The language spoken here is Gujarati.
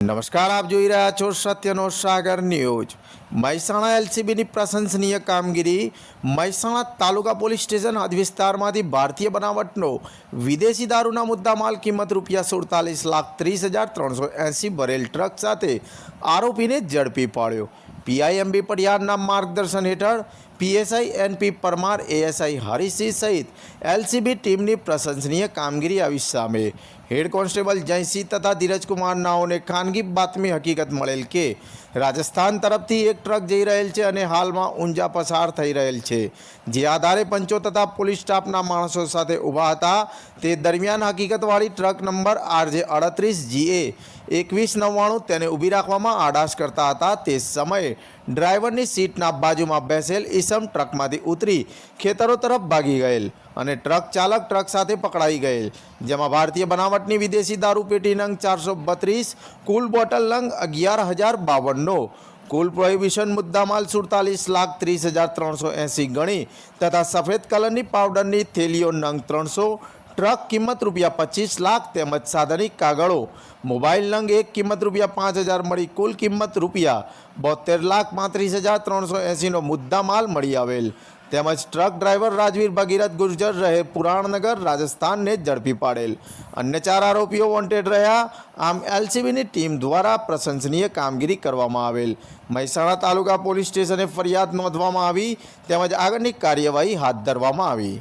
નમસ્કાર, આપ જોઈ રહ્યા છો સત્યનો સાગર ન્યૂઝ। મહેસાણા એલસીબીની પ્રશંસનીય કામગીરી। મહેસાણા તાલુકા પોલીસ સ્ટેશન હદ વિસ્તારમાંથી ભારતીય બનાવટનો વિદેશી દારૂના મુદ્દામાલ કિંમત ₹67,30,380 ભરેલ ટ્રક સાથે આરોપીને ઝડપી પાડ્યો। પીઆઈએમબી પટિયારના માર્ગદર્શન હેઠળ PSI NP Parmar, ASI Harishsinh સહિત એલસીબી ટીમની પ્રશંસનીય કામગીરી આવી સામે। હેડ કોન્સ્ટેબલ જયસિંહ તથા ધીરજકુમાર નાઓને ખાનગી બાતમી હકીકત મળેલ કે રાજસ્થાન તરફથી એક ટ્રક જઈ રહેલ છે અને હાલમાં ઊંઝા પસાર થઈ રહેલ છે। જે આધારે પંચો તથા પોલીસ સ્ટાફના માણસો સાથે ઊભા હતા। તે દરમિયાન હકીકતવાળી ટ્રક નંબર RJ38GA 2199 તેને ઊભી રાખવામાં આડાશ કરતા હતા। તે સમયે ડ્રાઈવરની સીટના બાજુમાં બેસેલ ઈસમ ટ્રકમાંથી ઉતરી ખેતરો તરફ ભાગી ગયેલ અને ટ્રક ચાલક ટ્રક સાથે પકડાઈ ગયેલ, જેમાં ભારતીય બનાવટની વિદેશી દારૂ પેટી નંગ 432, કુલ બોટલ નંગ 11,052નો કુલ પ્રોહિબિશન મુદ્દામાલ ₹47,30,380 ગણી તથા સફેદ કલરની પાવડરની થેલીઓ નંગ 300, ટ્રક કિંમત ₹25 લાખ તેમજ સાધનિક કાગળો મોબાઈલ નંગ 1 કિંમત ₹5,000 મળી કુલ કિંમત ₹72,35,380નો મુદ્દામાલ મળી આવેલ તેમજ ટ્રક ડ્રાઈવર રાજવીર ભગીરથ ગુર્જર રહે પુરાણનગર રાજસ્થાનને ઝડપી પાડેલ। અન્ય 4 આરોપીઓ વોન્ટેડ રહ્યા। આમ એલસીબીની ટીમ દ્વારા પ્રશંસનીય કામગીરી કરવામાં આવેલ। મહેસાણા તાલુકા પોલીસ સ્ટેશને ફરિયાદ નોંધવામાં આવી તેમજ આગળની કાર્યવાહી હાથ ધરવામાં આવી।